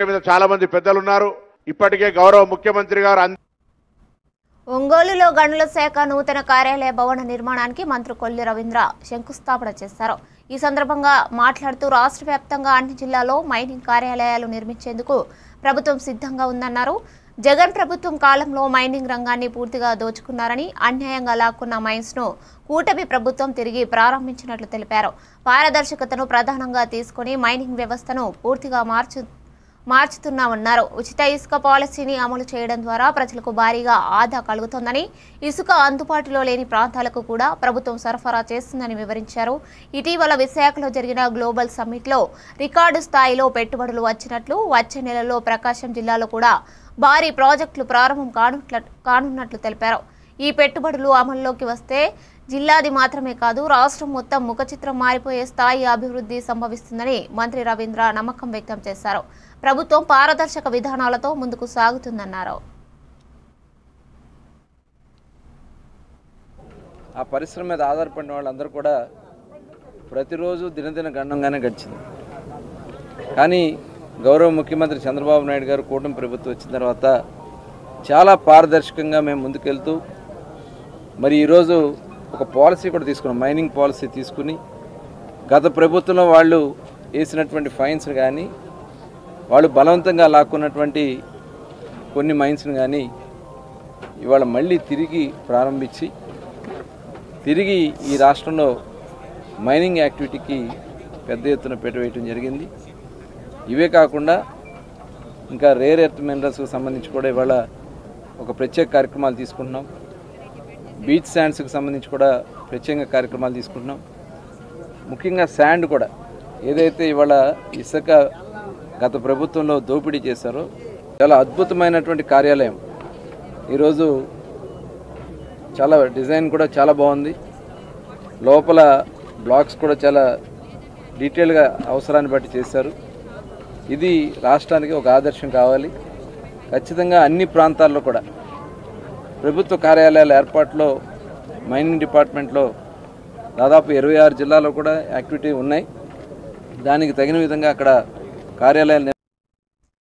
మీద చాలా మంది పెద్దలు ఉన్నారు. ఇప్పటికే గౌరవ ముఖ్యమంత్రి గారు ఒంగోలులో గనుల శాఖ నూతన కార్యాలయ భవన నిర్మాణానికి మంత్రి కొల్లి రవీంద్ర శంకుస్థాపన చేశారు. ఈ సందర్భంగా మాట్లాడుతూ రాష్ట్ర వ్యాప్తంగా అన్ని జిల్లాల్లో మైనింగ్ కార్యాలయాలు నిర్మించేందుకు ప్రభుత్వం సిద్ధంగా ఉందన్నారు. జగన్ ప్రభుత్వం కాలంలో మైనింగ్ రంగాన్ని పూర్తిగా దోచుకున్నారని, అన్యాయంగా లాక్కున్న మైన్స్ ను కూటమి ప్రభుత్వం తిరిగి ప్రారంభించినట్లు తెలిపారు. పారదర్శకతను ప్రధానంగా తీసుకుని మైనింగ్ వ్యవస్థను పూర్తిగా మార్చుతున్నామన్నారు. ఉచిత ఇసుక పాలసీని అమలు చేయడం ద్వారా ప్రజలకు భారీగా ఆదా కలుగుతోందని, ఇసుక అందుబాటులో లేని ప్రాంతాలకు కూడా ప్రభుత్వం సరఫరా చేస్తుందని వివరించారు. ఇటీవల విశాఖలో జరిగిన గ్లోబల్ సమ్మిట్లో రికార్డు స్థాయిలో పెట్టుబడులు వచ్చినట్లు, వచ్చే నెలలో ప్రకాశం జిల్లాలో కూడా భారీ ప్రాజెక్టులు ప్రారంభం కానున్నట్లు తెలిపారు. ఈ పెట్టుబడులు అమల్లోకి వస్తే జిల్లాది మాత్రమే కాదు, రాష్ట్రం మొత్తం ముఖచిత్రం మారిపోయే స్థాయి అభివృద్ధి సంభవిస్తుందని మంత్రి రవీంద్ర నమ్మకం వ్యక్తం చేశారు. ప్రభుత్వం పారదర్శక విధానాలతో ముందుకు సాగుతుందన్నారు. ఆ పరిశ్రమ మీద ఆధారపడిన వాళ్ళందరూ కూడా ప్రతిరోజు దినదిన గణంగానే గడిచింది. కానీ గౌరవ ముఖ్యమంత్రి చంద్రబాబు నాయుడు గారు కూటమి ప్రభుత్వం వచ్చిన తర్వాత చాలా పారదర్శకంగా మేము ముందుకెళ్తూ మరి ఈరోజు ఒక పాలసీ కూడా తీసుకున్నాం. మైనింగ్ పాలసీ తీసుకుని గత ప్రభుత్వంలో వాళ్ళు వేసినటువంటి ఫైన్స్ కానీ, వాళ్ళు బలవంతంగా లాక్కున్నటువంటి కొన్ని మైన్స్ని కానీ ఇవాళ మళ్ళీ తిరిగి ప్రారంభించి తిరిగి ఈ రాష్ట్రంలో మైనింగ్ యాక్టివిటీకి పెద్ద ఎత్తున పెట్టవేయటం జరిగింది. ఇవే కాకుండా ఇంకా రేర్ ఎర్త్ మినరల్స్కి సంబంధించి కూడా ఇవాళ ఒక ప్రత్యేక కార్యక్రమాలు తీసుకుంటున్నాం. బీచ్ శాండ్స్కి సంబంధించి కూడా ప్రత్యేక కార్యక్రమాలు తీసుకుంటున్నాం. ముఖ్యంగా శాండ్ కూడా ఏదైతే ఇవాళ ఇసుక గత ప్రభుత్వంలో దోపిడీ చేశారో చాలా అద్భుతమైనటువంటి కార్యాలయం. ఈరోజు చాలా డిజైన్ కూడా చాలా బాగుంది. లోపల బ్లాక్స్ కూడా చాలా డీటెయిల్గా అవసరాన్ని బట్టి చేశారు. ఇది రాష్ట్రానికి ఒక ఆదర్శం కావాలి. ఖచ్చితంగా అన్ని ప్రాంతాల్లో కూడా ప్రభుత్వ కార్యాలయాల ఏర్పాటులో మైనింగ్ డిపార్ట్మెంట్లో దాదాపు 26 జిల్లాలో కూడా యాక్టివిటీ ఉన్నాయి. దానికి తగిన విధంగా అక్కడ కార్యాలయాలు